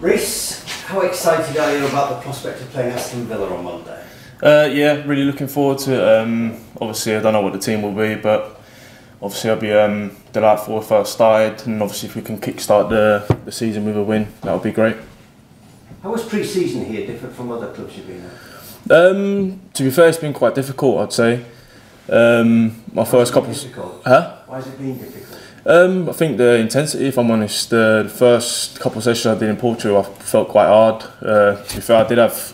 Reece, how excited are you about the prospect of playing Aston Villa on Monday? Yeah, really looking forward to it. Obviously, I don't know what the team will be, but obviously I'll be delightful if I started, and obviously if we can kickstart the season with a win, that would be great. How was pre-season here different from other clubs you've been at? To be fair, it's been quite difficult, I'd say. My first couple. Huh? Why has it been difficult? I think the intensity, if I'm honest, the first couple of sessions I did in Portugal, I felt quite hard. To be fair, I did have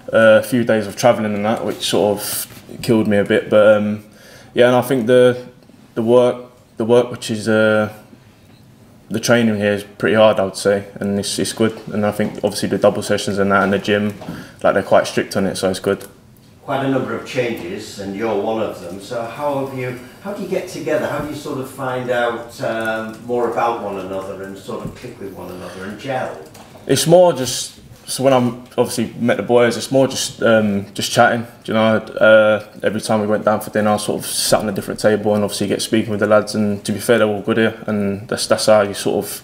a few days of travelling and that, which sort of killed me a bit. But yeah, and I think the work, which is the training here is pretty hard, I would say, and it's good. And I think obviously the double sessions and that, and the gym, like they're quite strict on it, so it's good. Quite a number of changes, and you're one of them. So how do you get together? How do you sort of find out more about one another and sort of click with one another and gel? It's more just, so when I'm obviously met the boys, it's more just chatting. You know, every time we went down for dinner, I sort of sat on a different table and obviously get speaking with the lads. And to be fair, they're all good here, and that's how you sort of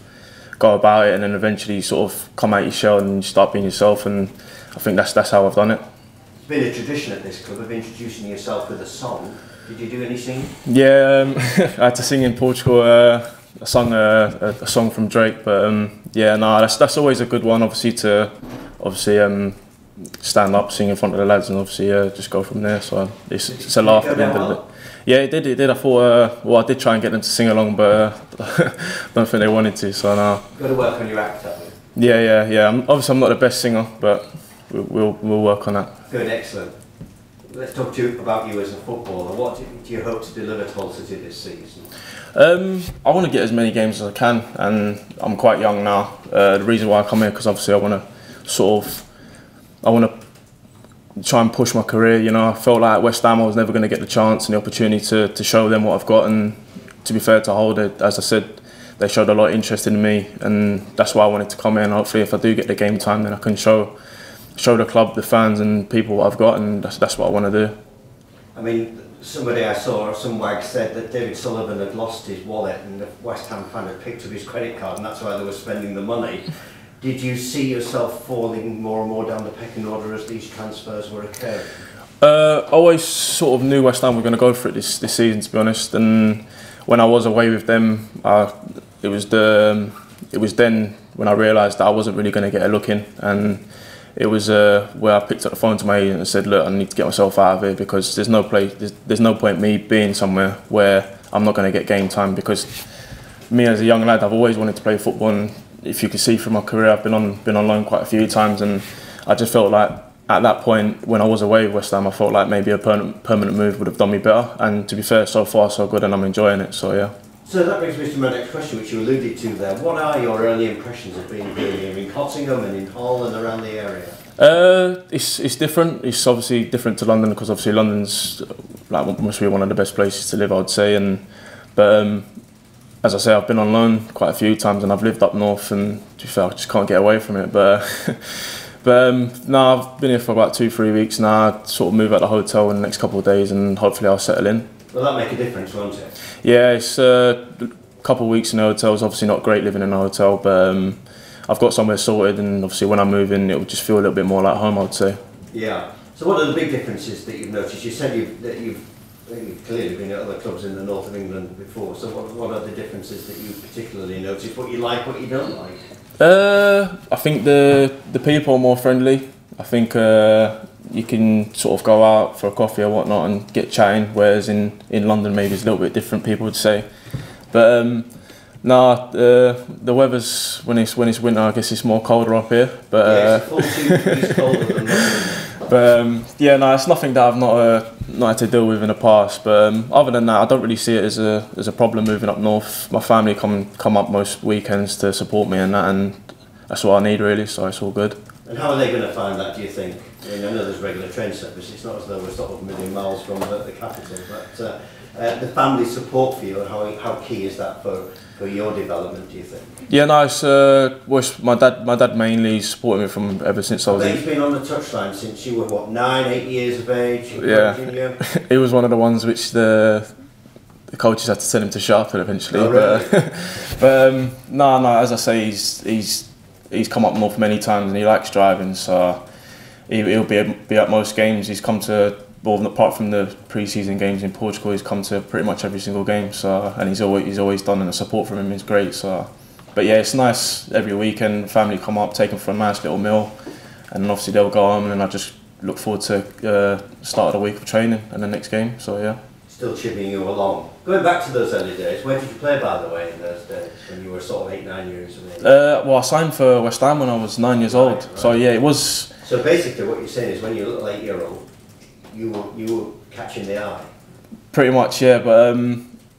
go about it. And then eventually you sort of come out your shell and you start being yourself. And I think that's how I've done it. It's been a tradition at this club of introducing yourself with a song. Did you do any singing? Yeah, I had to sing in Portugal. I sung a song from Drake, but yeah, no, that's always a good one. Obviously to stand up, sing in front of the lads, and obviously just go from there. So it's a laugh at the end of it. Yeah, it did. I thought, well, I did try and get them to sing along, but don't think they wanted to. So no. You've got to work on your act, haven't you? Yeah. Obviously, I'm not the best singer, but we'll work on that. Good, excellent. Let's talk to you about you as a footballer. What do you hope to deliver to Hull City this season? I want to get as many games as I can, and I'm quite young now. The reason why I come here, because obviously I want to try and push my career. You know, I felt like at West Ham I was never going to get the chance and the opportunity to show them what I've got. And to be fair to Hull, as I said, they showed a lot of interest in me, and that's why I wanted to come here. And hopefully, if I do get the game time, then I can show the club, the fans and people what I've got, and that's what I want to do. I mean, somebody I saw, some wag said that David Sullivan had lost his wallet and the West Ham fan had picked up his credit card and that's why they were spending the money. Did you see yourself falling more and more down the pecking order as these transfers were occurring? I always sort of knew West Ham were going to go for it this season, to be honest, and when I was away with them, it was then when I realised that I wasn't really going to get a look in, and it was where I picked up the phone to my agent and said, look, I need to get myself out of here, because there's no point me being somewhere where I'm not going to get game time, because me as a young lad, I've always wanted to play football, and if you can see from my career, I've been on loan quite a few times, and I just felt like at that point when I was away with West Ham, I felt like maybe a permanent move would have done me better, and to be fair, so far so good, and I'm enjoying it, so yeah. So that brings me to my next question, which you alluded to there. What are your early impressions of being here in Cottingham and in Hull and around the area? It's different. It's obviously different to London, because obviously London's like must be one of the best places to live, I would say. But as I say, I've been on loan quite a few times, and I've lived up north, and to be fair, I just can't get away from it. But no, I've been here for about 2-3 weeks now. I sort of move out the hotel in the next couple of days, and hopefully I'll settle in. Will that make a difference, won't it? Yeah, it's a couple of weeks in a hotel. It's obviously not great living in a hotel, but I've got somewhere sorted, and obviously when I move in, it will just feel a little bit more like home, I would say. Yeah. So what are the big differences that you've noticed? You said you've clearly been at other clubs in the north of England before. So what are the differences that you particularly noticed? What you like, what you don't like? I think the people are more friendly. I think you can sort of go out for a coffee or whatnot and get chatting, whereas in London maybe it's a little bit different, people would say. But no, the weather's when it's winter, I guess it's more colder up here. But yeah, it's 42 degrees colder than London. But yeah, no, it's nothing that I've not had to deal with in the past. But other than that, I don't really see it as a problem moving up north. My family come up most weekends to support me and that, and that's what I need really. So it's all good. And how are they going to find that, do you think? I mean, I know there's regular train service. It's not as though we're sort of a million miles from the capital, but the family support for you, how key is that for your development, do you think? Yeah, no, it's my dad mainly supported me from ever since I was. He's been on the touchline since you were what, 9, 8 years of age? Yeah, he was one of the ones which the coaches had to tell him to shut up eventually. Oh, really? But no, as I say, he's he's come up north many times and he likes driving, so he'll be at most games. He's come to, well, apart from the pre-season games in Portugal, he's come to pretty much every single game. So, and he's always done, and the support from him is great. So, but yeah, it's nice every weekend. Family come up, take them for a nice little meal, and obviously they'll go home, and I just look forward to start of the week of training and the next game. So yeah. Still chipping you along. Going back to those early days, where did you play, by the way, in those days when you were sort of 8-9 years of age? Well, I signed for West Ham when I was 9 years old. Right. So yeah, it was. So basically, what you're saying is, when you were a little 8-year-old, you were catching the eye. Pretty much, yeah. But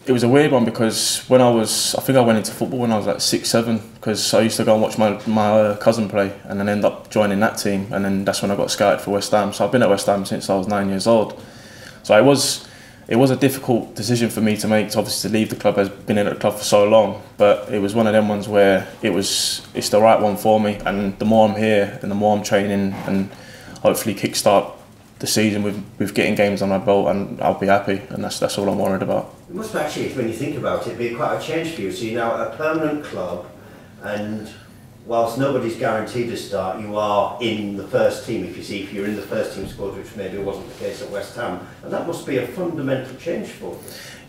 it was a weird one because I think I went into football when I was like 6, 7, because I used to go and watch my cousin play, and then end up joining that team, and then that's when I got scouted for West Ham. So I've been at West Ham since I was 9 years old. So it was a difficult decision for me to make, obviously, to leave the club. I've been in the club for so long, but it was one of them ones where it's the right one for me, and the more I'm here and the more I'm training, and hopefully kickstart the season with getting games on my belt, and I'll be happy, and that's all I'm worried about. It must actually, when you think about it, be quite a change for you. So you're now at a permanent club, and whilst nobody's guaranteed a start, you are in the first team, if you're in the first team squad, which maybe wasn't the case at West Ham, and that must be a fundamental change for you.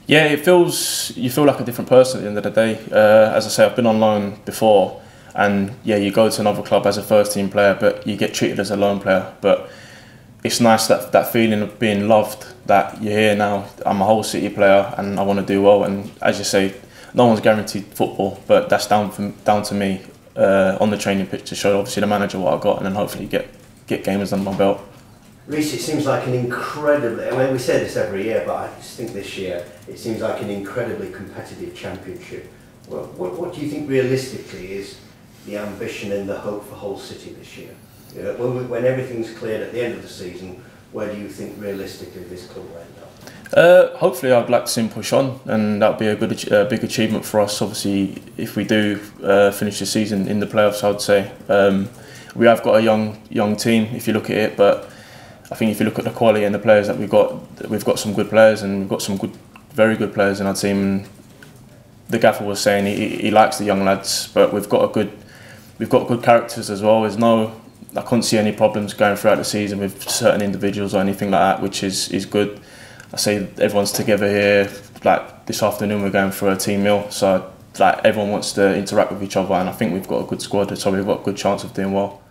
Yeah, you feel like a different person at the end of the day. As I say, I've been on loan before, and yeah, you go to another club as a first team player, but you get treated as a loan player. But it's nice that feeling of being loved, that you're here now, I'm a whole City player and I want to do well. And as you say, no one's guaranteed football, but that's down to me on the training pitch to show obviously the manager what I've got, and then hopefully get games under my belt. Reece, it seems like an incredibly, I mean, we say this every year, but I just think this year it seems like an incredibly competitive championship. What do you think realistically is the ambition and the hope for Hull City this year? You know, when everything's cleared at the end of the season, where do you think realistically this club will end up? Hopefully, I'd like to see him push on, and that would be a big achievement for us. Obviously, if we do finish the season in the playoffs, I would say we have got a young team if you look at it. But I think if you look at the quality and the players that we've got some good players, and we've got some very good players in our team. And the gaffer was saying he likes the young lads, but we've got good characters as well. I can't see any problems going throughout the season with certain individuals or anything like that, which is good. I say everyone's together here. Like this afternoon, we're going for a team meal, so like everyone wants to interact with each other, and I think we've got a good squad, so we've got a good chance of doing well.